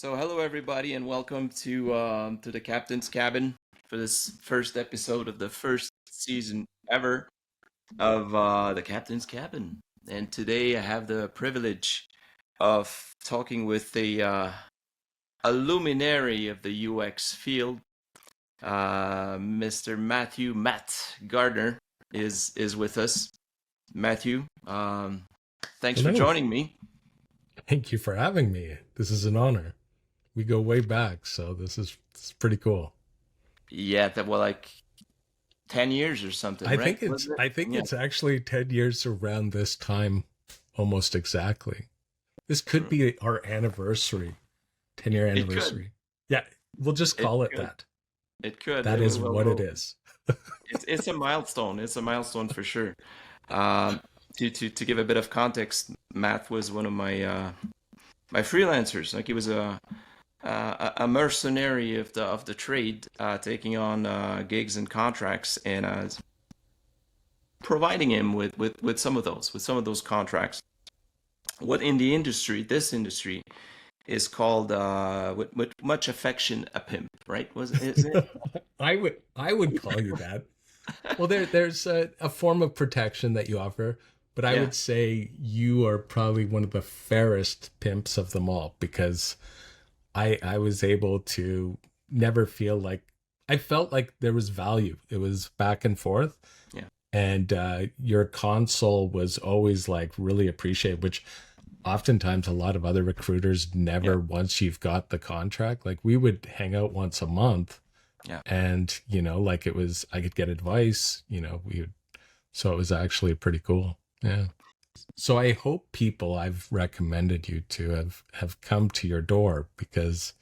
So hello everybody and welcome to the Captain's Cabin for this first episode of the first season ever of the Captain's Cabin. And today I have the privilege of talking with a luminary of the UX field. Mr. Matt Gardner is with us. Matthew, thanks for Hello. joining me. Thank you for having me. This is an honor. We go way back, so this is pretty cool. Yeah, that well like 10 years or something, I right? think Was it's it? I think Yeah, it's actually 10 years around this time almost exactly. This could true. be our anniversary, 10-year It could. anniversary. Yeah, we'll just It call it could. that. It could. That is Well, what it is. it's a milestone. It's a milestone for sure. Um, to give a bit of context, Matt was one of my freelancers. Like he was a mercenary of the trade, taking on gigs and contracts, and providing him with some of those contracts. What in the industry, this industry, is called with much affection a pimp, right? Was isn't it? I would call you that. Well, there's a form of protection that you offer, but I Yeah. would say you are probably one of the fairest pimps of them all because I was able to never feel like I felt like there was value. It was back and forth, Yeah. and your console was always like really appreciated, which oftentimes a lot of other recruiters Yeah. never once you've got the contract. Like we would hang out once a month, Yeah. and like it was I could get advice. We would, so it was actually pretty cool. Yeah. So I hope people I've recommended you to have come to your door because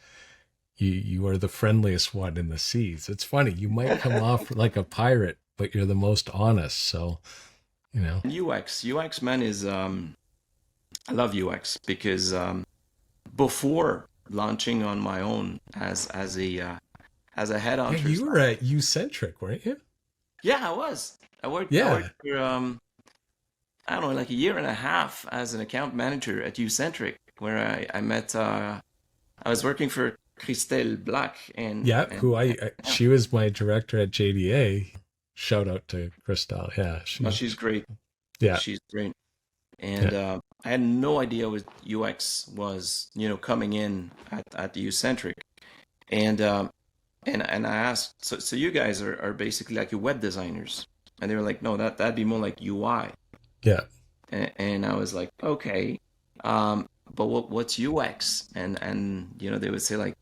you are the friendliest one in the seas. It's funny, you might come off like a pirate, but you're the most honest. So, you know. UX man is I love UX because before launching on my own as a Yeah, headhunter, you were at Centrik, weren't you? yeah, I was. I Yeah. worked for I don't know, like a year and a half as an account manager at Centrik, where I met I was working for Chrystel Black Yeah, who yeah, she was my director at JDA. Shout out to Chrystel. Yeah, well, she's great. yeah, She's great. And yeah. I had no idea what UX was, coming in at the Centric. And and I asked, so you guys are basically like your web designers, and they were like, no, that'd be more like UI. Yeah. And I was like, okay, but what's UX? And they would say like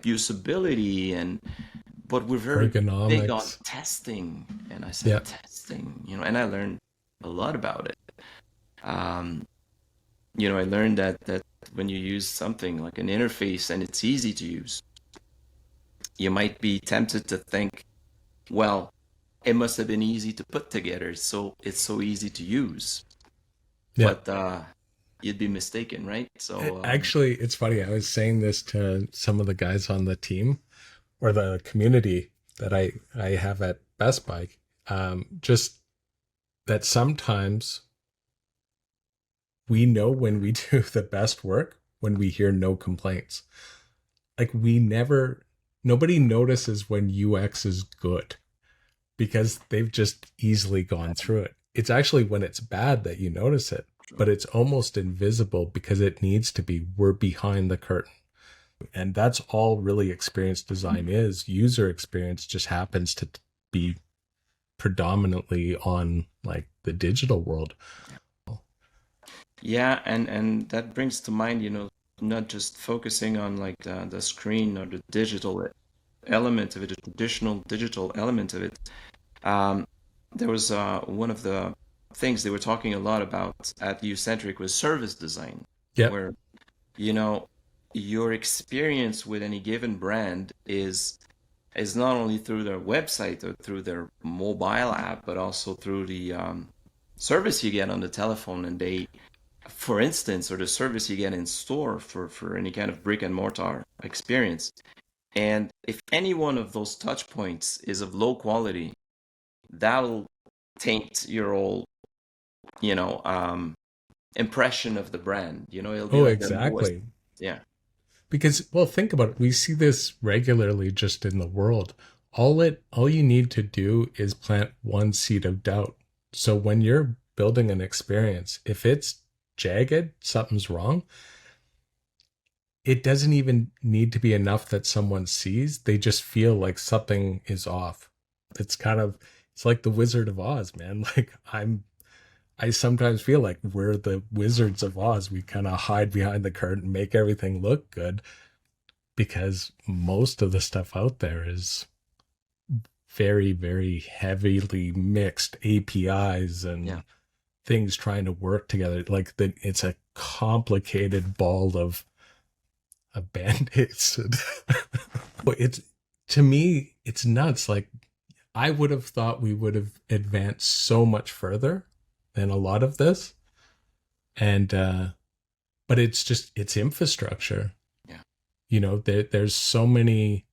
usability, and but we're very big on Ergonomics. testing. And I said Yeah. testing, and I learned a lot about it. Um, I learned that when you use something like an interface and it's easy to use, you might be tempted to think, well, it must have been easy to put together, so it's so easy to use. Yeah. But you'd be mistaken, right? So Actually, it's funny. I was saying this to some of the guys on the team or the community that I have at Best Buy. Just that sometimes we know when we do the best work when we hear no complaints. Like nobody notices when UX is good because they've just easily gone through it. It's actually when it's bad that you notice it, but it's almost invisible because it needs to be. We're behind the curtain. And that's all really experience design is. User experience just happens to be predominantly on like the digital world. yeah, and that brings to mind, not just focusing on like the screen or the digital element of it, the traditional digital element of it. Um, there was one of the things they were talking a lot about at Ucentric was service design, Yep. where you know your experience with any given brand is not only through their website or through their mobile app, but also through the service you get on the telephone, and for instance, or the service you get in store for any kind of brick and mortar experience. And if any one of those touch points is of low quality, that'll taint your whole, you know, um, impression of the brand. It'll be Oh, like the lowest. exactly. Yeah. Because, well, think about it. We see this regularly just in the world. All you need to do is plant one seed of doubt. So when you're building an experience, if it's jagged, something's wrong. It doesn't even need to be enough that someone sees. They just feel like something is off. It's like the Wizard of Oz, man. I sometimes feel like we're the Wizards of Oz. We kind of hide behind the curtain, make everything look good, because most of the stuff out there is very, very heavily mixed APIs and Yeah. things trying to work together. It's a complicated ball of band-aids. But to me, it's nuts. Like, I would have thought we would have advanced so much further than a lot of this. And but it's infrastructure. Yeah. There's so many,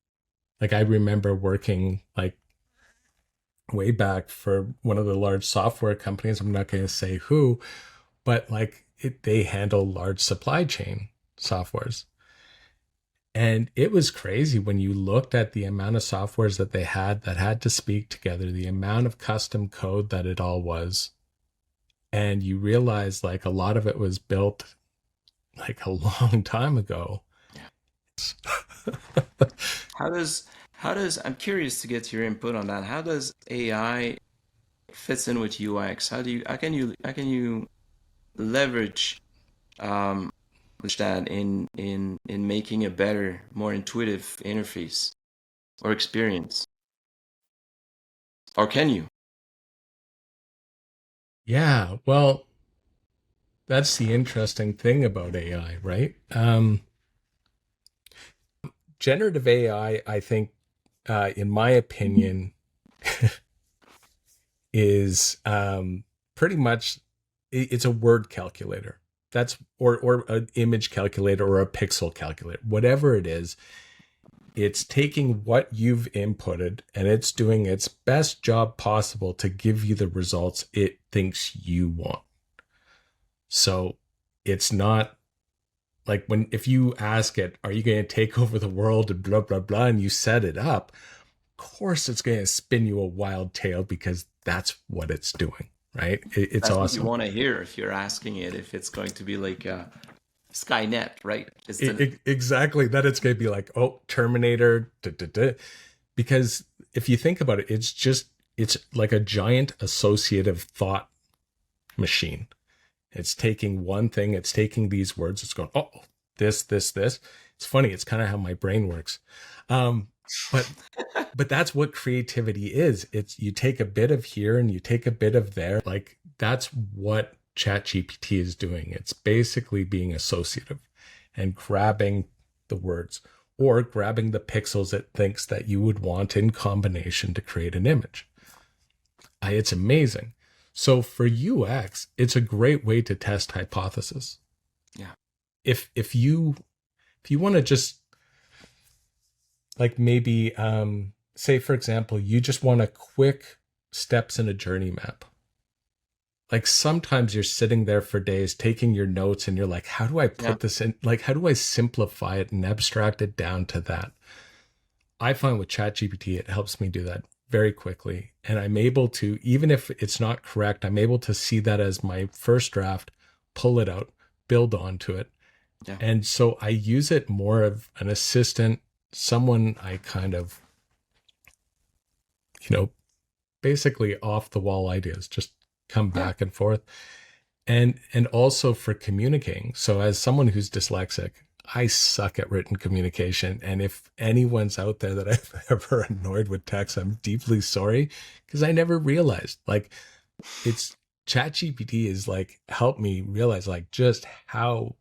like, I remember working like way back for one of the large software companies. I'm not going to say who, but like they handle large supply chain softwares. And it was crazy when you looked at the amount of softwares that they had that had to speak together, the amount of custom code that it all was. And you realize like a lot of it was built like a long time ago. Yeah. I'm curious to get your input on that. How does AI fits in with UX? How can you leverage um that in making a better, more intuitive interface or experience? Or can you? Yeah, well, that's the interesting thing about AI, right? Generative I think, in my opinion, is pretty much it's a word calculator. That's or an image calculator or a pixel calculator, whatever it is. It's taking what you've inputted and it's doing its best job possible to give you the results it thinks you want. So it's not like if you ask it, are you going to take over the world and blah, blah, blah, and you set it up, of course it's going to spin you a wild tale because that's what it's doing, right? It's That's what you awesome. want to hear if you're asking it if it's going to be like Skynet, right? Exactly. That it's going to be like, oh, Terminator, da, da, da. Because if you think about it, it's like a giant associative thought machine. It's taking one thing, it's taking these words, it's going, oh, this, this, this. It's funny. It's kind of how my brain works. Um, but that's what creativity is. It's you take a bit of here and you take a bit of there. Like that's what ChatGPT is doing. It's basically being associative and grabbing the words or grabbing the pixels it thinks that you would want in combination to create an image. It's amazing. So for UX, it's a great way to test hypothesis. Yeah. If you want to just like maybe say for example, you just want a quick steps in a journey map. Like sometimes you're sitting there for days taking your notes and you're like, how do I put this in? Like, how do I simplify it and abstract it down to that? I find with ChatGPT, it helps me do that very quickly. And I'm able to, even if it's not correct, I'm able to see that as my first draft, pull it out, build onto it. Yeah. And so I use it more of an assistant, someone I kind of, basically off the wall ideas, just come back and forth. And also for communicating. So as someone who's dyslexic, I suck at written communication. And if anyone's out there that I've ever annoyed with text, I'm deeply sorry because I never realized like it's ChatGPT is like helped me realize like just how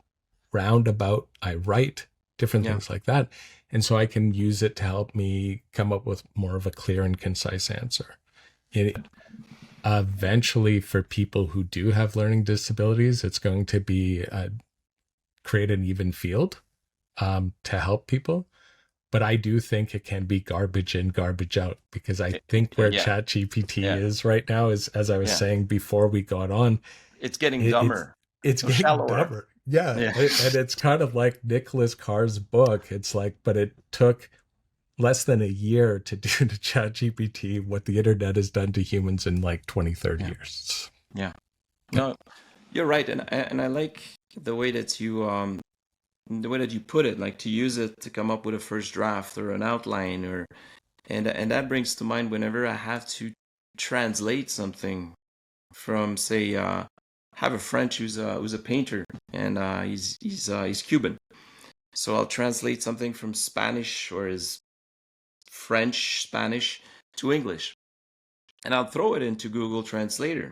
roundabout I write, different things like that. And so I can use it to help me come up with more of a clear and concise answer. Eventually for people who do have learning disabilities, it's going to be create an even field to help people. But I do think it can be garbage in, garbage out, because I think where ChatGPT is right now is, as I was saying before we got on, it's getting dumber. It's getting shallower. dumber. Yeah, Yeah. and it's kind of like Nicholas Carr's book. It's like, but it took less than a year to do to ChatGPT what the internet has done to humans in like 20, 30 Yeah. years. Yeah. No, you're right, and I like the way that you put it, like to use it to come up with a first draft or an outline, or and that brings to mind whenever I have to translate something from, say, I have a friend who's a painter, and he's Cuban, so I'll translate something from Spanish or his French Spanish to English, and I'll throw it into Google Translator.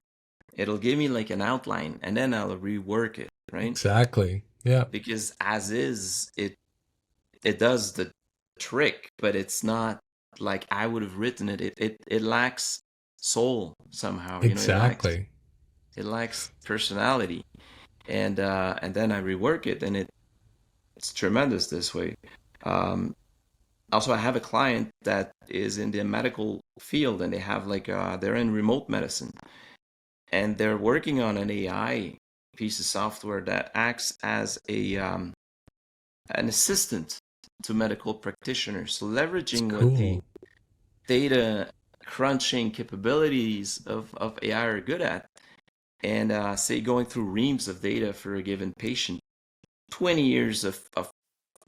It'll give me like an outline, and then I'll rework it, right? Exactly. Yeah. Because as is, it does the trick, but it's not like I would have written it. It lacks soul somehow, Exactly. it lacks personality. And then I rework it, and it's tremendous this way. Um, Also, I have a client that is in the medical field, and they have like they're in remote medicine, and they're working on an AI piece of software that acts as an assistant to medical practitioners. So It's leveraging what the cool. data crunching capabilities of AI are good at, and say going through reams of data for a given patient, 20 years of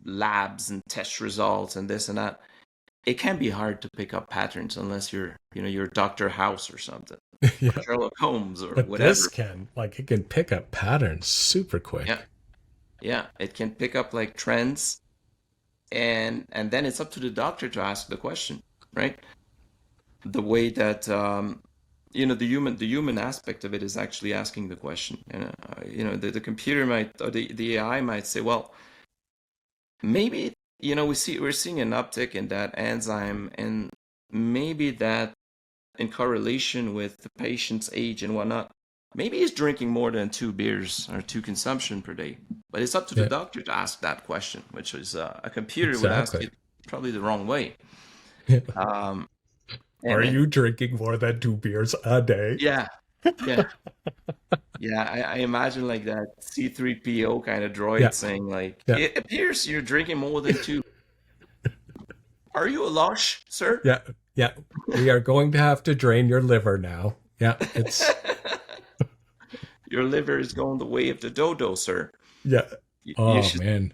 labs and test results and this and that. It can be hard to pick up patterns unless you're Dr. House or something, or Yeah. Sherlock Holmes or But this whatever. can, like, it can pick up patterns super Yeah, quick. yeah, it can pick up like trends, and then it's up to the doctor to ask the question, right? The way that the human aspect of it is actually asking the question, and the computer might, or the AI might say, well, maybe we're seeing an uptick in that enzyme, and maybe that in correlation with the patient's age and whatnot, maybe he's drinking more than two beers or two consumption per day. But it's up to the Yeah, doctor to ask that question, which is a computer would ask exactly. it probably the wrong way. Yeah. Um, Are and you drinking more than 2 beers a day? yeah, yeah, yeah. I imagine like that C3PO kind of droid Yeah, saying like, yeah, "It appears you're drinking more than two. Are you a lush, sir?" yeah, yeah. We are going to have to drain your liver now. Yeah, it's, Your liver is going the way of the dodo, sir. yeah. You Oh, should. man.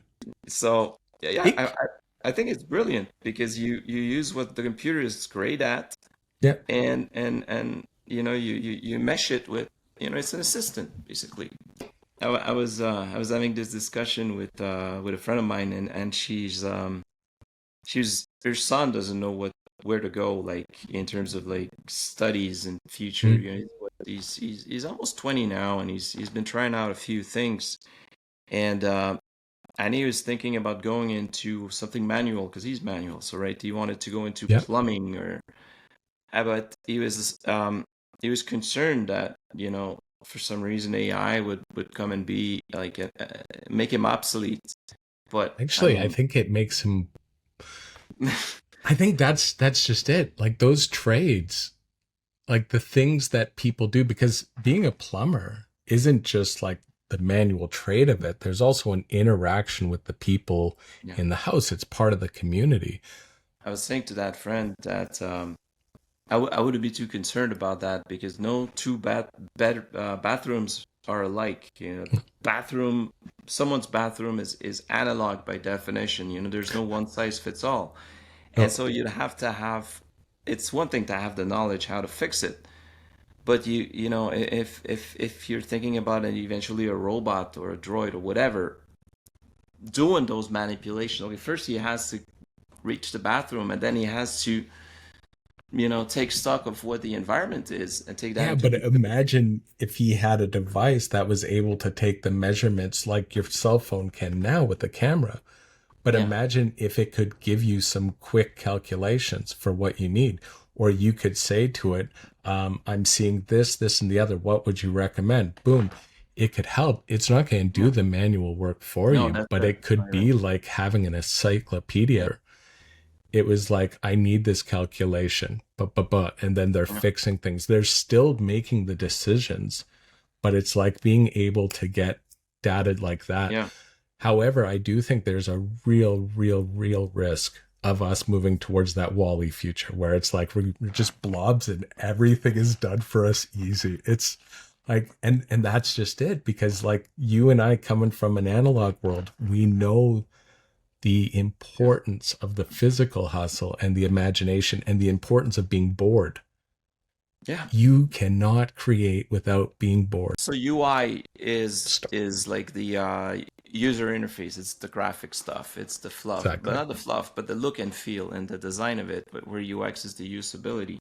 So yeah, yeah. I, It, I I think it's brilliant because you use what the computer is great at, yeah, and you mesh it with, it's an assistant basically. I was having this discussion with a friend of mine, and her son doesn't know where to go, like in terms of like studies and future. mm, He's almost 20 now, and he's been trying out a few things, and he was thinking about going into something manual because he's manual. So right, he wanted to go into yeah. plumbing, but he was concerned that for some reason AI would come and be like make him obsolete. But I Actually, I mean, think it makes him. I think that's just it. Like those trades, like the things that people do, because being a plumber isn't just like the manual trade of it. There's also an interaction with the people yeah, in the house. It's part of the community. I was saying to that friend that I wouldn't be too concerned about that because no two bathrooms are alike. Someone's bathroom is analog by definition. There's no one size fits all. And No, so you'd have to have, it's one thing to have the knowledge how to fix it, but if you're thinking about it, eventually a robot or a droid or whatever doing those manipulations, okay, first he has to reach the bathroom, and then he has to, take stock of what the environment is and take that yeah, into but consideration. imagine if he had a device that was able to take the measurements like your cell phone can now with the camera. But Yeah, imagine if it could give you some quick calculations for what you need, or you could say to it, I'm seeing this, this, and the other. What would you recommend? Boom. It could help. It's not going to do yeah. the manual work for No, you, that's but it. it could Right. be like having an encyclopedia. It was like, I need this calculation, but, and then they're Yeah. fixing things. They're still making the decisions, but it's like being able to get data like that. Yeah. However, I do think there's a real risk of us moving towards that Wall-E future where it's like we're just blobs and everything is done for us easy. It's like, and that's just it, because like you and I coming from an analog world, we know the importance of the physical hustle and the imagination and the importance of being bored. Yeah. You cannot create without being bored. So UI is like the user interface. It's the graphic stuff. It's the fluff, but Exactly. not the fluff, but the look and feel and the design of it. But where UX is the usability.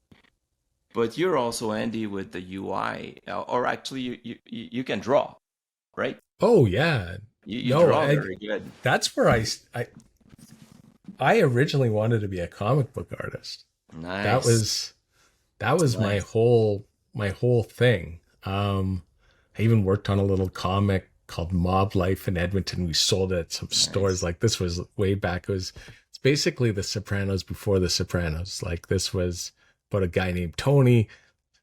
But you're also Andy with the UI, or actually you can draw, right? Oh yeah. You No, draw very good. that's where I originally wanted to be a comic book artist. That Nice, was that was nice. my whole thing. I even worked on a little comic called Mob Life in Edmonton. We sold it at some stores. Nice. Like this was way back. It's basically The Sopranos before The Sopranos. Like this was about a guy named Tony.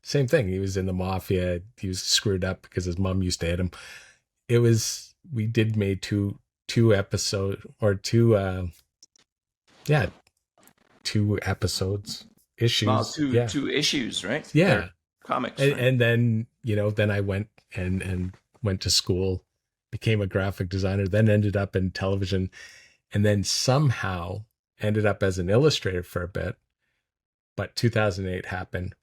Same thing. He was in the mafia. He was screwed up because his mom used to hit him. It was we did made two episode or two yeah, two episodes Well, issues. two Yeah. two issues, right? They're Yeah. comics, and, right? and then then I went and went to school, became a graphic designer, then ended up in television, and then somehow ended up as an illustrator for a bit. But 2008 happened.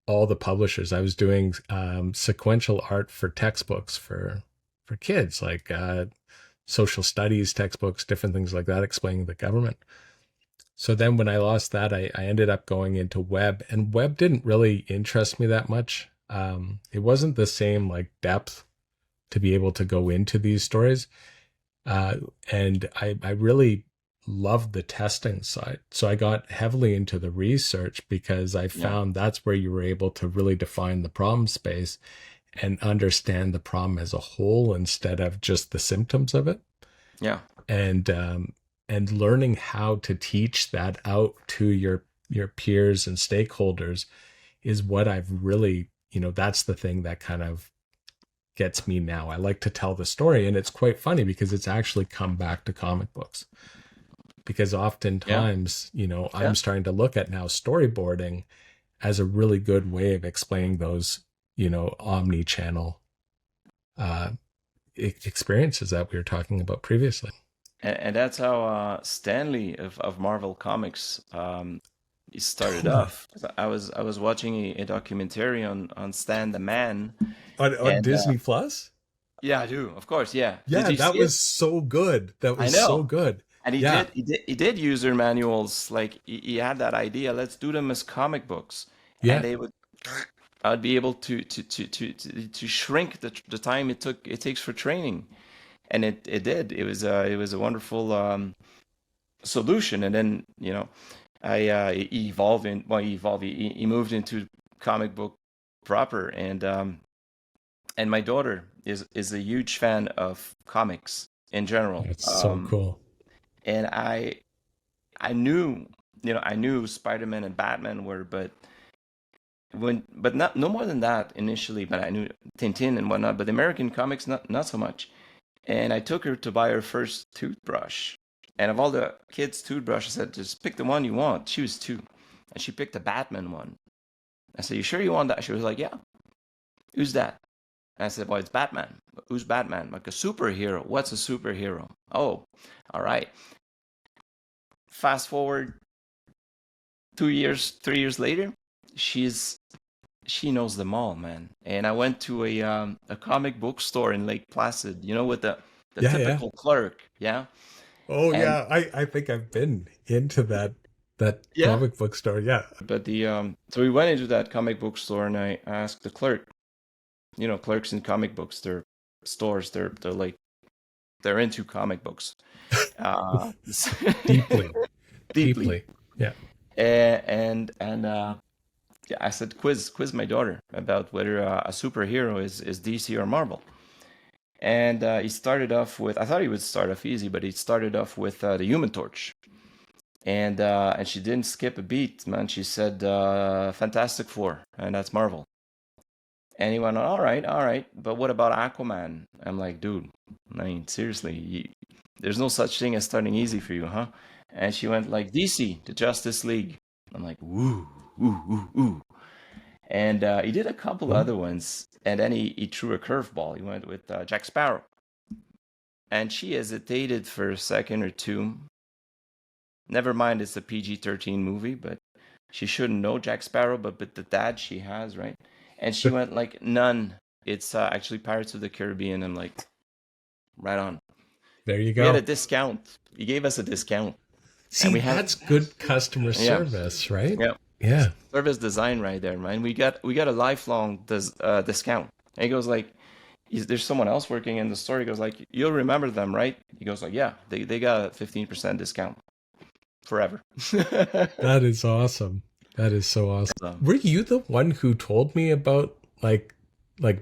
All the publishers, I was doing sequential art for textbooks for kids, like social studies textbooks, different things like that, explaining the government. So then when I lost that, I ended up going into web, and web didn't really interest me that much. It wasn't the same like depth to be able to go into these stories. Uh, and I really loved the testing side. So I got heavily into the research because I Yeah, found that's where you were able to really define the problem space and understand the problem as a whole instead of just the symptoms of it. yeah, And and learning how to teach that out to your peers and stakeholders is what I've really, that's the thing that kind of gets me now. I like to tell the story, and it's quite funny because it's actually come back to comic books. Because yeah, oftentimes, yeah. I'm starting to look at now storyboarding as a really good way of explaining those, omni-channel uh, experiences that we were talking about previously. And that's how Stanley of Marvel Comics he started off. I was watching a documentary on Stan the Man, On and Disney Plus. yeah, I do, of course, yeah. Did Yeah, you that see it? was so good. That I was so know. good. And he Yeah, did he did he did user manuals. Like he had that idea. Let's do them as comic books, and yeah. they would. I'd be able to shrink the time it takes for training, and it did. It was a wonderful solution. And then I he evolved in well he evolved he moved into comic book proper, and my daughter is a huge fan of comics in general. That's so cool. And I knew, I knew Spider-Man and Batman were, but not no more than that initially. But I knew Tintin and whatnot. But the American comics, not so much. And I took her to buy her first toothbrush. And of all the kids' toothbrush, I said, just pick the one you want. She was two, and she picked the Batman one. I said, you sure you want that? She was like, yeah. Who's that? And I said, well, it's Batman. Who's Batman? Like a superhero. What's a superhero? Oh, all right. Fast forward 2 years, 3 years later, she's she knows them all, man. And I went to a comic book store in Lake Placid, with the Yeah, yeah. typical clerk, yeah. Oh And yeah, I think I've been into that yeah, comic book store. Yeah. but the so we went into that comic book store, and I asked the clerk, clerks in comic books, they're stores, they're like they're into comic books, uh, Deeply. deeply. Deeply. Yeah. And yeah, I said quiz my daughter about whether a superhero is DC or Marvel. And he started off with, I thought he would start off easy, but he started off with the Human Torch. And she didn't skip a beat, man. She said Fantastic Four, and that's Marvel. And he went, all right, but what about Aquaman? I'm like, dude, I mean, seriously, there's no such thing as starting easy for you, huh? And she went like, DC, the Justice League. I'm like, woo, ooh, ooh, ooh. And he did a couple Cool. other ones, and then he threw a curveball. He went with Jack Sparrow. And she hesitated for a second or two. Never mind, it's a PG-13 movie, but she shouldn't know Jack Sparrow, but the dad she has, right? And she went like, none. It's actually Pirates of the Caribbean. I'm like, right on. There you We had a go. discount. He gave us a discount, and See, we have, that's good customer yeah, service, right? yeah, Yeah. service design right there, man. We got a lifelong discount. And he goes like, there's someone else working in the store. He goes like, you'll remember them, right? He goes like, yeah, they got a 15% discount forever. That is awesome. That is so awesome. So, Were you the one who told me about like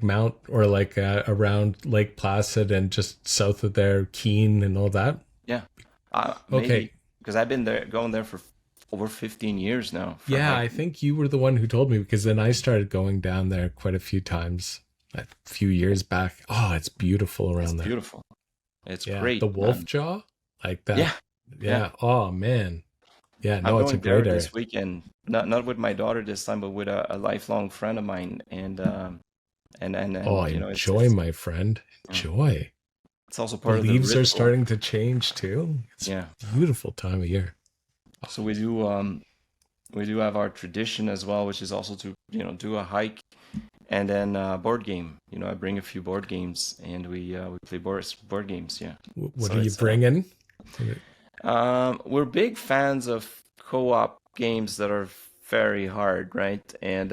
Mount or like around Lake Placid and just south of there, Keene and all that? yeah, Okay. maybe because I've been there, going there for over 15 years now for Yeah, I hiking. think you were the one who told me because then I started going down there quite a few times a few years back. Oh, it's beautiful It's around there. beautiful. It's Yeah, the great, wolf man. jaw, like that. Yeah, yeah. Yeah. Oh man. Yeah. I'm No, it's a going there great area. this weekend. Not with my daughter this time, but with a lifelong friend of mine. Oh, And you know, enjoy, my friend. uh, Enjoy. it's also The part of the leaves are ritual. starting to change too. It's Yeah. a beautiful time of year. So we do have our tradition as well, which is also to, you know, do a hike and then board game. You know, I bring a few board games and we play board games. Yeah. What So are you it's bringing? we're big fans of co-op games that are very hard, right? And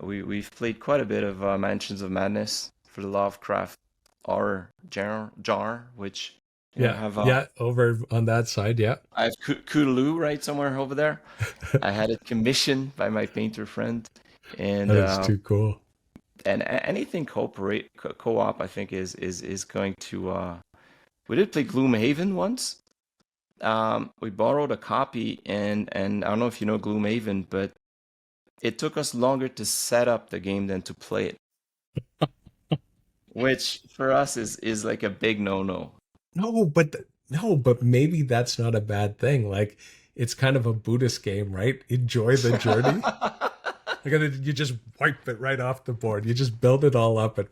we've played quite a bit of Mansions of Madness for the Lovecraft horror genre, which you know Yeah, have yeah, over on that side. Yeah, I have Cthulhu right somewhere over there. I had it commissioned by my painter friend, and that is too cool. anything co-op, I think is going to. We did play Gloomhaven once. We borrowed a copy, and I don't know if you know Gloomhaven, but it took us longer to set up the game than to play it, which for us is like a big no-no. No, but maybe that's not a bad thing. Like it's kind of a Buddhist game, right? Enjoy the journey. You just wipe it right off the board. You just build it all up, and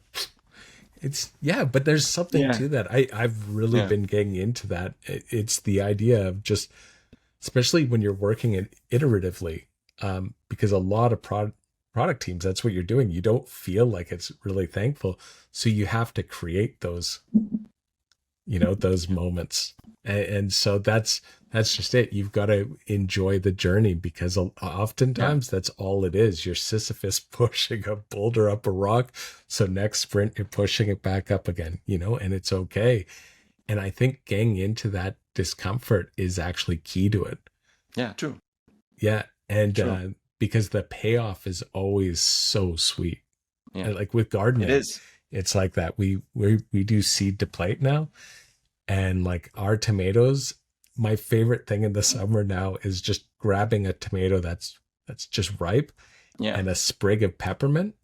it's yeah. But there's something Yeah, to that. I've really yeah, been getting into that. It's the idea of just, especially when you're working it iteratively, because a lot of product teams, that's what you're doing. You don't feel like it's really thankful, so you have to create those, those moments. And so that's just it. You've got to enjoy the journey because yeah, oftentimes that's all it is. You're Sisyphus pushing a boulder up a rock, so next sprint you're pushing it back up again, and it's okay. And I think getting into that discomfort is actually key to it. yeah. True, Yeah. And true. because the payoff is always so sweet. Yeah, And like with it gardening, is. it's like that. We do seed to plate now, and like our tomatoes, my favorite thing in the summer now is just grabbing a tomato that's just ripe Yeah. and a sprig of peppermint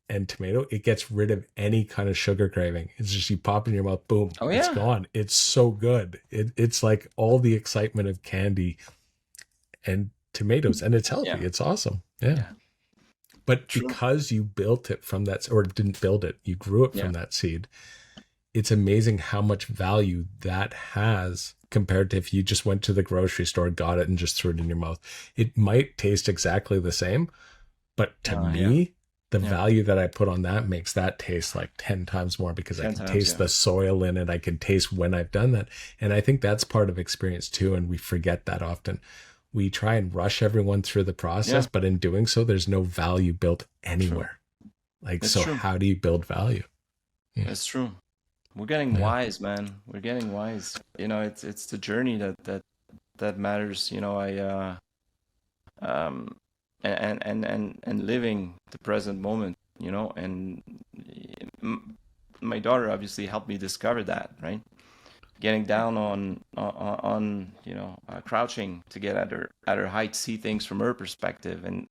and tomato. It gets rid of any kind of sugar craving. It's just you pop in your mouth, boom, Oh it's yeah. gone. It's so good. It's like all the excitement of candy and tomatoes, and it's healthy. Yeah. It's awesome. Yeah. Yeah. But True. because you built it from that, or didn't build it, you grew it Yeah. from that seed, it's amazing how much value that has compared to if you just went to the grocery store, got it, and just threw it in your mouth. It might taste exactly the same, but to Yeah. me, the Yeah. value that I put on that makes that taste like 10 times more because I 10 can times. taste Yeah. the soil in it. I can taste when I've done that. And I think that's part of experience too. And we forget that often. We try and rush everyone through the process, Yeah. but in doing so, there's no value built True. anywhere. Like, It's so true. how do you build value? Yeah. It's true. We're getting Yeah. wise, man. We're getting wise. You know, it's the journey that matters. You know, I um and living the present moment. You know, and my daughter obviously helped me discover that, right? Getting down on you know, crouching to get at her height, see things from her perspective, and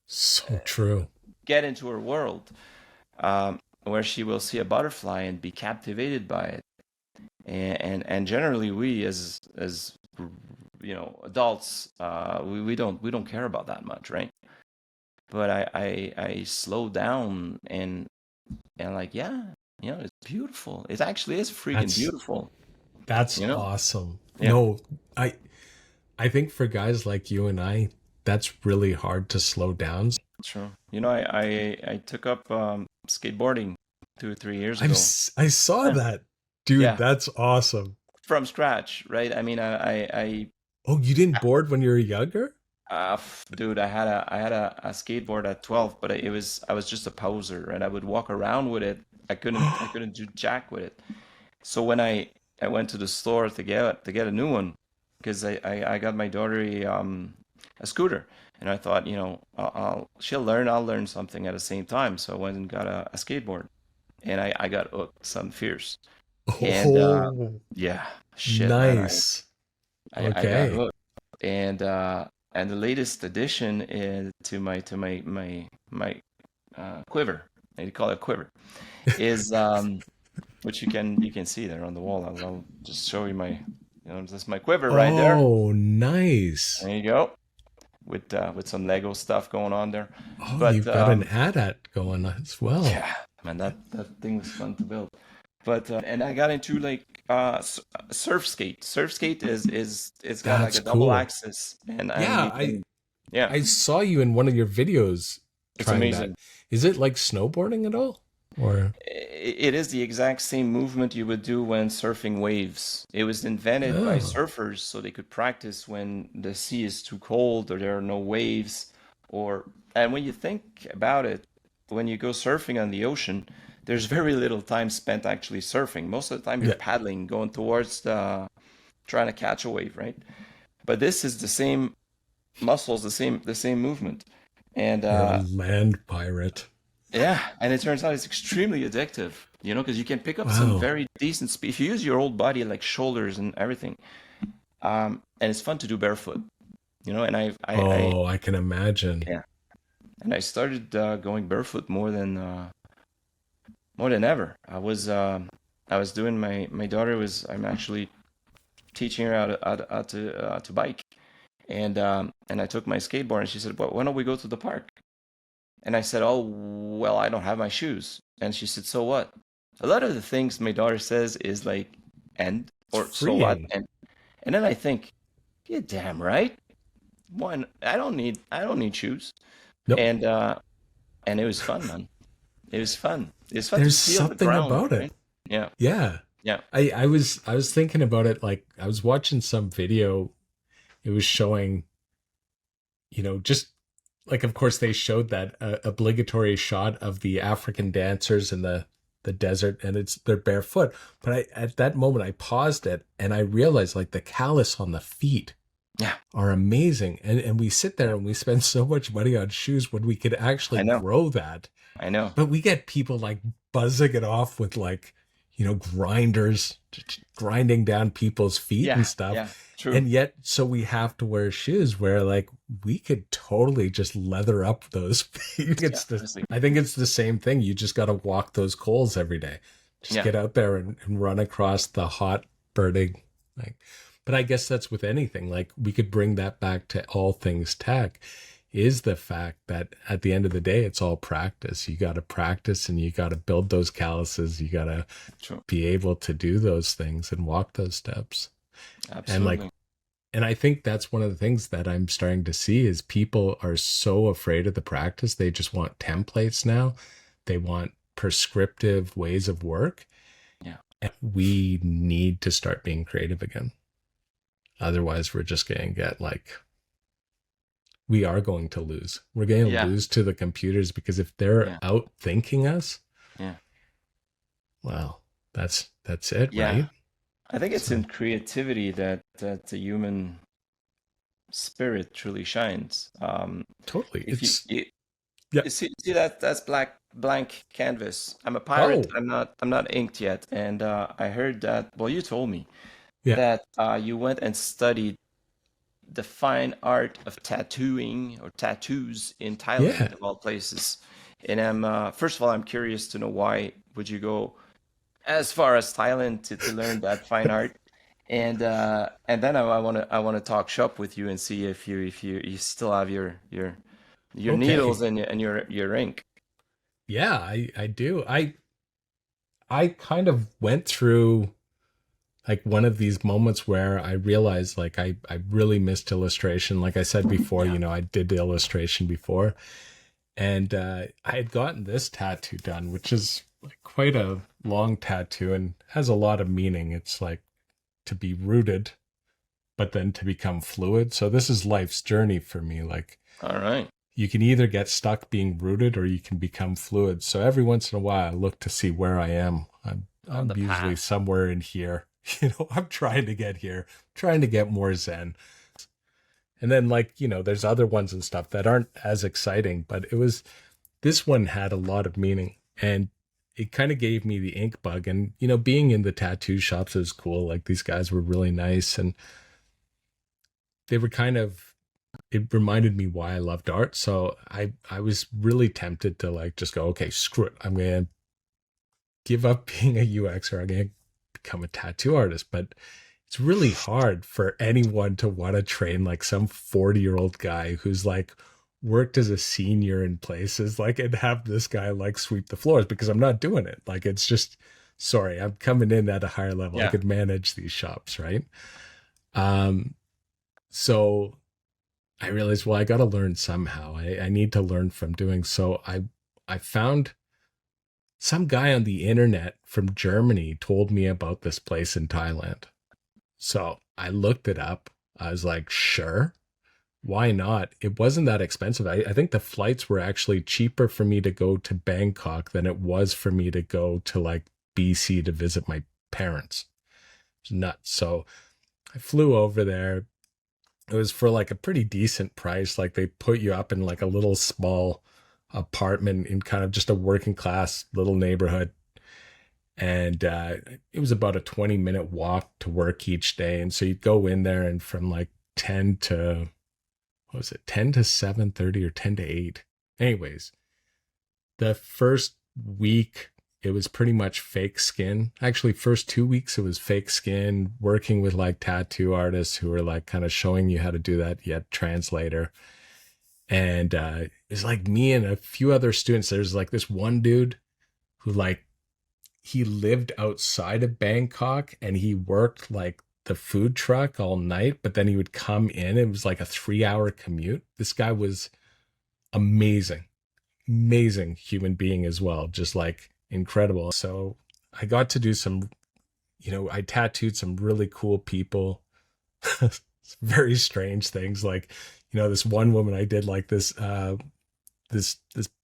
So true. get into her world, where she will see a butterfly and be captivated by it. And generally, we as adults, we don't care about that much, right? But I slow down and like, yeah, it's beautiful. It actually is freaking That's beautiful, that's you know? awesome. Yeah, No, I I think for guys like you and I, that's really hard to slow down. true. I took up skateboarding 2 or 3 years I'm ago. I saw Yeah, that. Dude, yeah, that's awesome. from scratch, right? I mean, Oh, you didn't board when you were younger? dude, I had a skateboard at 12, but I was just a poser, and I would walk around with it. I couldn't do jack with it. So when I went to the store to get a new one, because I got my daughter a scooter, and I thought, she'll learn, I'll learn something at the same time. So I went and got a skateboard, and I got hooked, some fierce, and Oh, yeah, shit, man, nice. I got Okay. hooked, and the latest addition to my quiver, they call it quiver, is which you can see there on the wall. I'll just show you this is my quiver right there. Oh, nice. There you go, with some Lego stuff going on there. Oh, But you've got an AT-AT going as well. yeah, man, that thing was fun to build. But and I got into like surf skate. Surf skate is it's got like That's a double cool. axis, and Yeah, you can, yeah, I saw you in one of your videos it's trying that. amazing. Is it like snowboarding at all? Or It is the exact same movement you would do when surfing waves. It was invented by oh, surfers so they could practice when the sea is too cold or there are no waves. And when you think about it, when you go surfing on the ocean, there's very little time spent actually surfing. Most of the time you're yeah, paddling, going towards trying to catch a wave, right? But this is the same muscles, the same movement. And you're a land pirate. yeah, and it turns out it's extremely addictive, because you can pick up some Wow. very decent speed if you use your old body, like shoulders and everything. And it's fun to do barefoot, and Oh, I can imagine. yeah, and I started going barefoot more than ever. I was doing my daughter was I'm actually teaching her how to bike, and I took my skateboard, and she said, "Well, why don't we go to the park?" And I said, "Oh, well, I don't have my shoes." And she said, "So what?" A lot of the things my daughter says is like, "And," It's or "So what?" freeing. And then I think, "You're damn right. One, I don't need shoes." Nope. And it was fun, man. It was fun. It's fun to There's feel the something ground, about right? it. Yeah, Yeah. yeah, I was thinking about it, like I was watching some video. It was showing, just like, of course they showed that obligatory shot of the African dancers in the desert, and they're barefoot. But at that moment I paused it and I realized, like, the callus on the feet yeah. are amazing. And we sit there and we spend so much money on shoes when we could actually I know, grow that. I know. But we get people like buzzing it off with, like, grinders, grinding down people's feet and Yeah, stuff. yeah. True. And yet, so we have to wear shoes where, like, we could totally just leather up those feet. Yeah, honestly. I think it's the same thing. You just got to walk those coals every day. Just Yeah, get out there and run across the hot burning, like, but I guess that's with anything. Like, we could bring that back to all things tech, is the fact that at the end of the day, it's all practice. You got to practice and you got to build those calluses. You got to true. be able to do those things and walk those steps. And, like, Absolutely. and I think that's one of the things that I'm starting to see is people are so afraid of the practice. They just want templates now. They want prescriptive ways of work. Yeah. And we need to start being creative again. Otherwise, we're just going to get, like, we are going to lose. We're going to Yeah, lose to the computers, because if they're yeah, out thinking us, yeah, well, that's it, yeah. right? I think it's in So creativity that the human spirit truly shines. totally, If you, it's you, yeah. you see that's blank canvas. I'm a pirate. Oh, I'm not inked yet. And I heard that. Well, you told me yeah, that you went and studied the fine art of tattooing or tattoos in yeah. Thailand, of all places. And I'm first of all, I'm curious to know why would you go as far as Thailand to learn that fine art? And then I want to talk shop with you and see if you still have your Okay. needles and your ink. Yeah, I do. I kind of went through like one of these moments where I realized like I really missed illustration. Like I said before, Yeah. I did the illustration before, and I had gotten this tattoo done, which is like quite a long tattoo and has a lot of meaning. It's like to be rooted, but then to become fluid. So this is life's journey for me. Like All right. you can either get stuck being rooted or you can become fluid. So every once in a while, I look to see where I am. On I'm the usually path. somewhere in here. I'm trying to get here, trying to get more Zen. And then like, there's other ones and stuff that aren't as exciting, but this one had a lot of meaning and it kind of gave me the ink bug. And, being in the tattoo shops is cool. Like these guys were really nice and they were it reminded me why I loved art. So I was really tempted to like just go, okay, screw it. I'm going to give up being a UX or I'm going to become a tattoo artist. But it's really hard for anyone to want to train like some 40-year-old guy who's like worked as a senior in places like and have this guy like sweep the floors because I'm not doing it. Like it's just sorry, I'm coming in at a higher level. I Yeah. could manage these shops, right? Um so I realized, well, I got to learn somehow. I need to learn from doing so. I found some guy on the internet from Germany told me about this place in Thailand. So I looked it up. I was like, sure, why not? It wasn't that expensive. I think the flights were actually cheaper for me to go to Bangkok than it was for me to go to like BC to visit my parents. It's nuts. So I flew over there. It was for like a pretty decent price. Like they put you up in like a little small apartment in kind of just a working class little neighborhood. And it was about a 20-minute walk to work each day. And so you'd go in there and from like 10 to, what was it, 10 to 7:30 or 10 to 8. Anyways, the first week it was pretty much fake skin. Actually, first 2 weeks it was fake skin, working with like tattoo artists who were like kind of showing you how to do that, yet translator. And it's like me and a few other students. There's like this one dude who like he lived outside of Bangkok and he worked like the food truck all night, but then he would come in. It was like a 3-hour commute. This guy was amazing, amazing human being as well, just like incredible. So I got to do some, I tattooed some really cool people, very strange things. Like, this one woman I did like this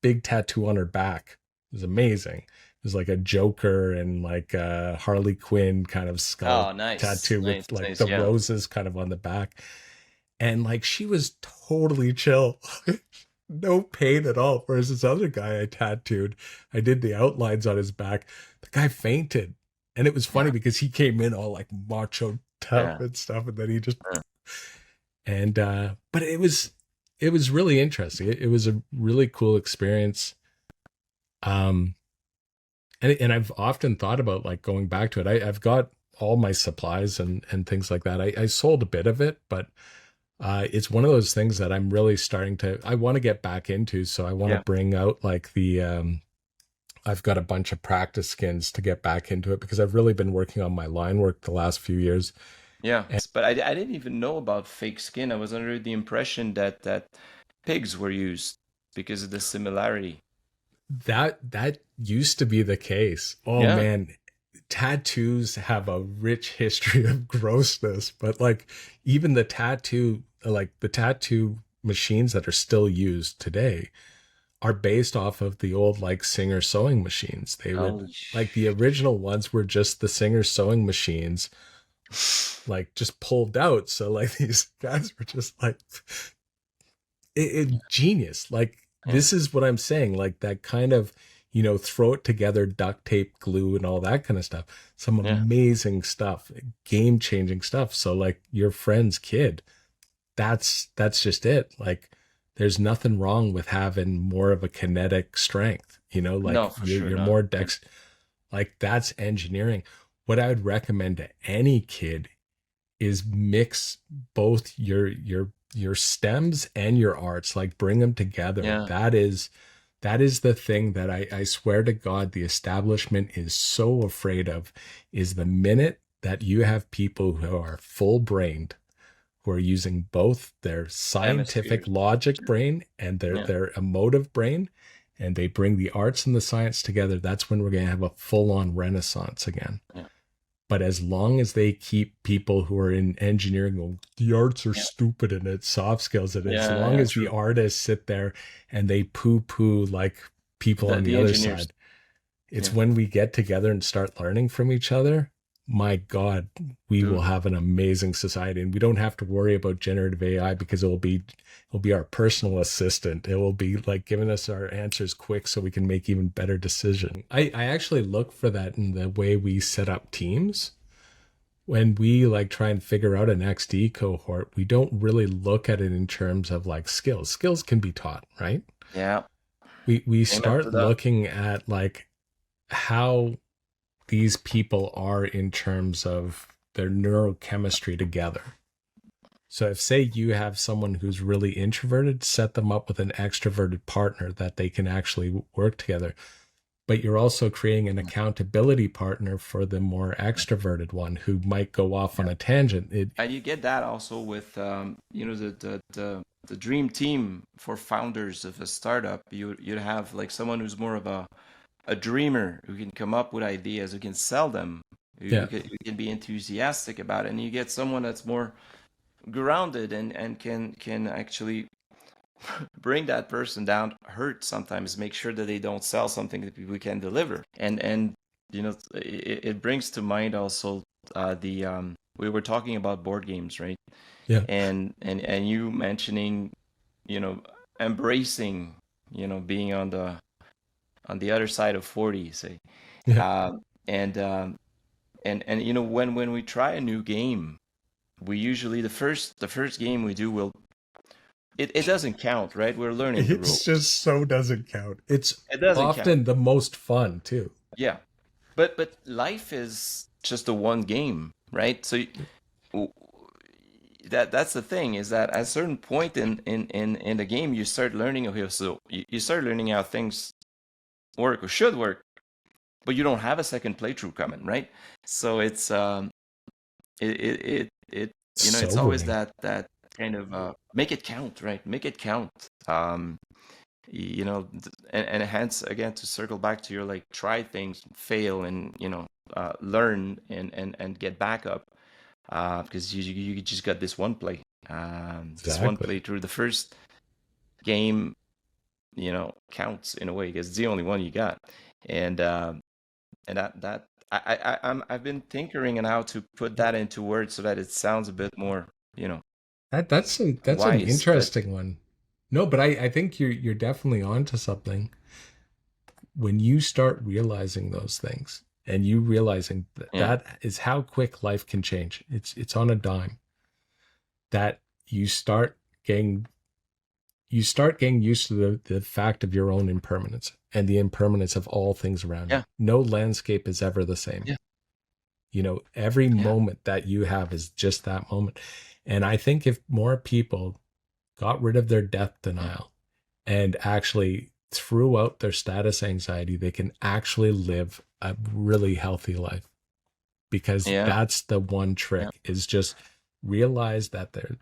big tattoo on her back. It was amazing. It was like a Joker and like a Harley Quinn kind of skull Oh, nice, tattoo nice, with like nice. the Yeah. roses kind of on the back. And like she was totally chill. No pain at all. Whereas this other guy I tattooed, I did the outlines on his back. The guy fainted. And it was funny Yeah. because he came in all like macho tough Yeah. and stuff. And then he just Yeah. and but it was really interesting. It was a really cool experience. Um and I've often thought about like going back to it. I've got all my supplies and things like that. I sold a bit of it, but it's one of those things that I'm really starting to I want to get back into. So I want to Yeah. bring out like the I've got a bunch of practice skins to get back into it because I've really been working on my line work the last few years. Yeah. And But I didn't even know about fake skin. I was under the impression that pigs were used because of the similarity. that used to be the case. Oh Yeah. man, tattoos have a rich history of grossness, but like even the tattoo machines that are still used today are based off of the old like Singer sewing machines. They were Holy like the original ones were just the Singer sewing machines like just pulled out. So like these guys were just like genius. Like Yeah. this is what I'm saying. Like that kind of throw it together, duct tape, glue, and all that kind of stuff. Some Yeah. amazing stuff, game changing stuff. So like your friend's kid, that's just it. Like there's nothing wrong with having more of a kinetic strength, No, like for you're, sure you're not. more Yeah. like that's engineering. What I would recommend to any kid is mix both your stems and your arts, like bring them together. Yeah. That is the thing that I swear to God the establishment is so afraid of, is the minute that you have people who are full brained, who are using both their scientific Hemispheres. logic brain and their Yeah. their emotive brain, and they bring the arts and the science together. That's when we're going to have a full-on renaissance again. Yeah. But as long as they keep people who are in engineering going, the arts are Yeah. stupid and it's soft skills, and as Yeah. long Yeah. as the True. artists sit there and they poo-poo like people on the The other engineers. side, it's Yeah. when we get together and start learning from each other. My God, we will Dude. have an amazing society, and we don't have to worry about generative AI because it'll be our personal assistant. It will be like giving us our answers quick so we can make even better decisions. I actually look for that in the way we set up teams. When we like try and figure out an XD cohort, we don't really look at it in terms of like skills. Skills can be taught, right? Yeah. We Amen to start that. looking at like how these people are in terms of their neurochemistry together. So if say you have someone who's really introverted, set them up with an extroverted partner that they can actually work together. But you're also creating an accountability partner for the more extroverted one who might go off on Yeah. a tangent. And you get that also with the dream team for founders of a startup. You'd have like someone who's more of a dreamer who can come up with ideas, who can sell them, Yeah, who can be enthusiastic about it. And you get someone that's more grounded and can actually bring that person down, hurt sometimes, make sure that they don't sell something that we can deliver. And it brings to mind also the we were talking about board games, right? yeah, And you mentioning, you know, embracing, being on the other side of 40, say. yeah. Uh, and and when we try a new game, we usually the first game we do will it doesn't count, right? We're learning the It's rules. just so doesn't count. It's It doesn't count. often the most fun too. Yeah. But life is just a one game, right? So w- that's the thing, is that at a certain point in the game you start learning, okay, so you start learning how things work or should work, but you don't have a second playthrough coming, right? So it's it it's always Sobering. that kind of make it count, right? Make it count. And hence again, to circle back to your like, try things, fail, and learn and get back up, because you just got this one play, this one Exactly. play through the first game, counts in a way because it's the only one you got. And that I've been tinkering on how to put that into words so that it sounds a bit more, That's an wise. But interesting one. No, but I think you're definitely onto something when you start realizing those things, and you realizing that yeah, that is how quick life can change. It's on a dime. That getting you start getting used to the fact of your own impermanence and the impermanence of all things around you. yeah, No landscape is ever the same. yeah, Every yeah, moment that you have is just that moment. And I think if more people got rid of their death yeah, denial and actually threw out their status anxiety, they can actually live a really healthy life. Because yeah, that's the one yeah, trick, is just realize that they're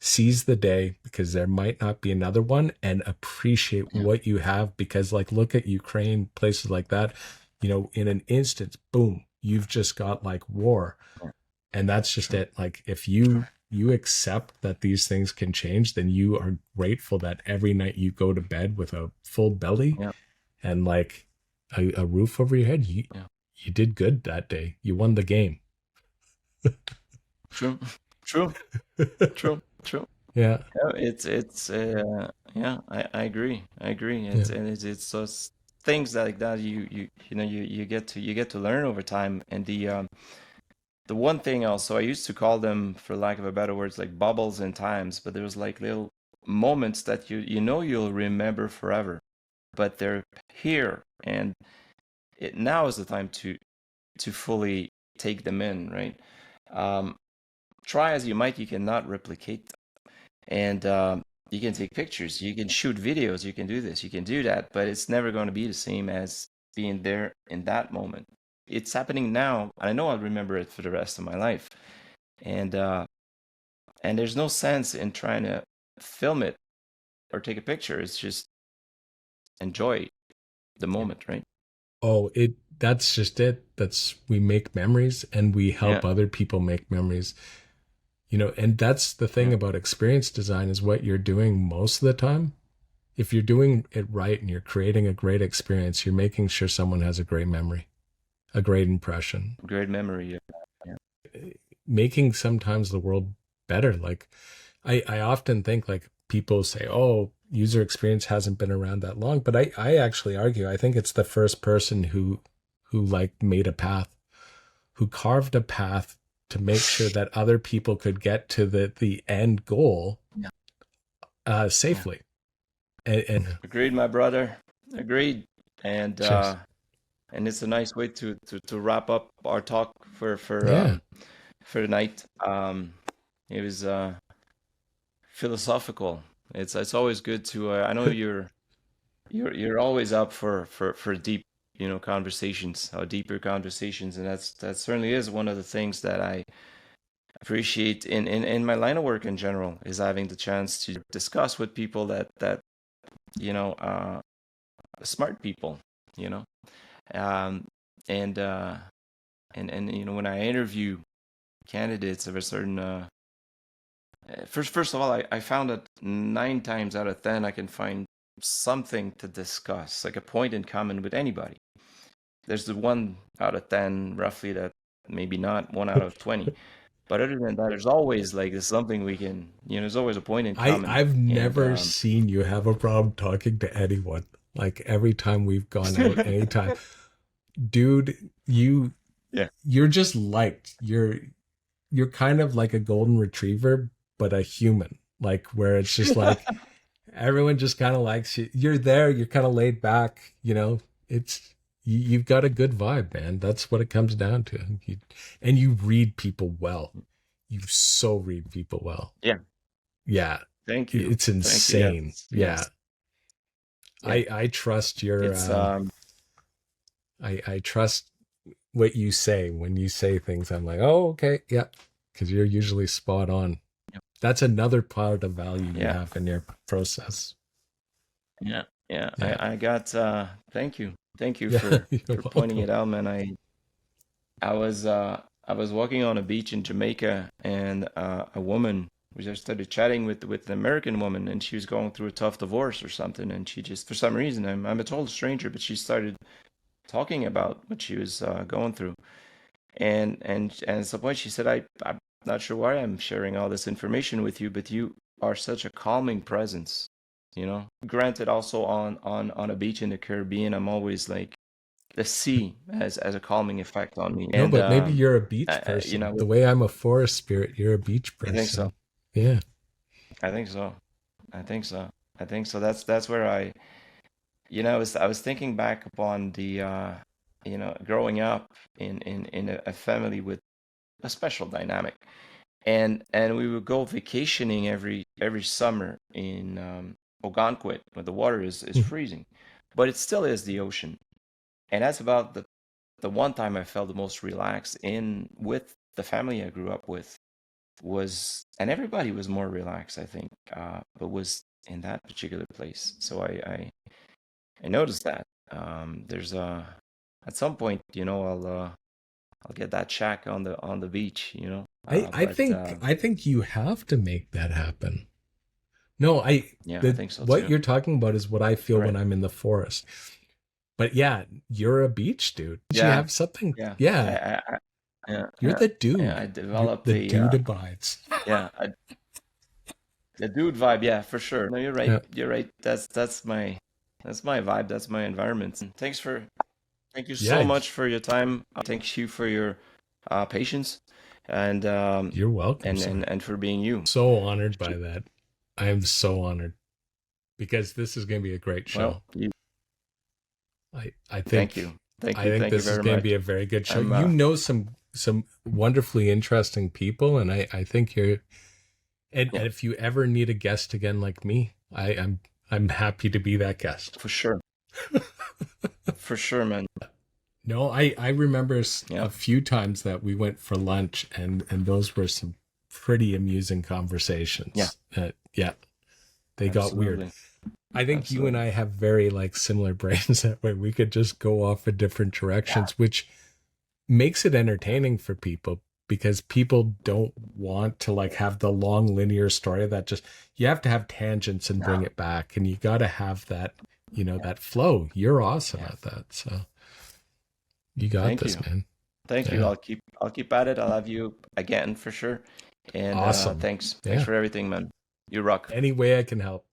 seize the day because there might not be another one, and appreciate yeah, what you have. Because like, look at Ukraine, places like that, in an instant, boom, you've just got like war. yeah. And that's just True, it. Like, if true. you accept that these things can change, then you are grateful that every night you go to bed with a full belly Yeah, and like a roof over your head. you yeah. you did good that day. You won the game. True, true, true, true. Yeah, Yeah, it's yeah, I agree. I agree. yeah, It's those things like that you get to learn over time. And the one thing also, I used to call them, for lack of a better words, like bubbles in times, but there was like little moments that you know you'll remember forever, but they're here, and now is the time to fully take them in, right? Um, Try as you might, you cannot replicate them. And you can take pictures, you can shoot videos, you can do this, you can do that, but it's never going to be the same as being there in that moment. It's happening now. I know I'll remember it for the rest of my life. And there's no sense in trying to film it or take a picture. It's just enjoy the moment, right? Oh, that's just it. That's we make memories and we Yeah, help other people make memories. And that's the thing yeah, about experience design is what you're doing most of the time. If you're doing it right and you're creating a great experience, you're making sure someone has a great memory, a great impression, great memory. Yeah, yeah, making sometimes the world better. Like I often think like people say, oh, user experience hasn't been around that long, but I actually argue, I think it's the first person who like made a path, who carved a path to make sure that other people could get to the end goal yeah, yeah. safely. And Agreed, my brother. Agreed. And cheers. it's a nice way to wrap up our talk Yeah. for the night. It was philosophical. It's always good to. I know you're always up for deep, conversations, deeper conversations, and that certainly is one of the things that I appreciate in my line of work in general, is having the chance to discuss with people that you know smart people, you know, um, and when I interview candidates of a certain first of all, I found that 9 times out of 10 I can find something to discuss, like a point in common with anybody. There's the 1 out of 10 roughly that maybe not 1 out of 20. But other than that, there's always like there's something we can, there's always a point in common. I've And never seen you have a problem talking to anyone. Like every time we've gone out, anytime, dude, yeah, you're just liked. You're kind of like a golden retriever, but a human. Like where it's just like everyone just kind of likes you. You're there. You're kind of laid back. It's you've got a good vibe, man. That's what it comes down to. And you read people well. You so read people well. yeah. Yeah, Thank you, it's thank you. insane. Yes, Yeah, yes, yeah. I trust your It's I trust what you say when you say things. I'm like, oh, okay, yeah, because you're usually spot on. yeah, That's another part of value you yeah, have in your process. yeah, yeah. Yeah, I got thank you yeah, you're for pointing welcome. it out, man. I was walking on a beach in Jamaica, and a woman, we just started chatting with an American woman, and she was going through a tough divorce or something, and she just, for some reason, I'm a total stranger, but she started talking about what she was going through, and at some point she said, I'm not sure why I'm sharing all this information with you, but you are such a calming presence, you know. Granted, also on a beach in the Caribbean, I'm always like the sea has a calming effect on me. No, And but maybe you're a beach you person. know, The way I'm a forest spirit, you're a beach I think so. person. Yeah. I think so. I think so. I think so. That's where I was thinking back upon the growing up in a family with a special dynamic, and we would go vacationing every summer in Ogonquit, where the water is freezing, but it still is the ocean. And that's about the one time I felt the most relaxed in with the family I grew up with, was, and everybody was more relaxed, I think, but was in that particular place. So I noticed that there's at some point, I'll get that shack on the beach, I, I but think I think you have to make that happen. No, yeah, I the think so what too. you're talking about is what I feel when Right. I'm in the forest. But yeah, you're a beach dude. Did you Yeah, have something? yeah, Yeah, yeah, you're yeah, the yeah. I dude. You're developed the a dude abides. yeah, the dude vibe, yeah, for sure. No, you're right. Yeah. You're right. That's my vibe. That's my environment. And thank you so Yeah, much for your time. Thank you for your patience, and you're welcome, sir. and for being you. So honored by that. I'm so honored because this is going to be a great Well, show. you, I thank think you. Thank I you. think Thank you this is very going to much. be a very good show. I'm, You know some wonderfully interesting people, and I think you're and yeah, if you ever need a guest again like me, I'm happy to be that guest. for sure. For sure, man. No, I remember Yeah, a few times that we went for lunch, and those were some pretty amusing yeah, conversations. Yeah, they got weird. absolutely. I think you and Absolutely. I have very like similar brains that way we could just go off in different Yeah. directions, which makes it entertaining for people because people don't want to like have the long linear story that just you have to have tangents and bring No. it back, and you got to have that, that flow. You're awesome Yeah. at that. So you got Thank this, you. man. Thank you. Yeah. I'll keep at it. I'll have you again for sure. And Awesome. thanks. Thanks Yeah. for everything, man. You rock. Any way I can help.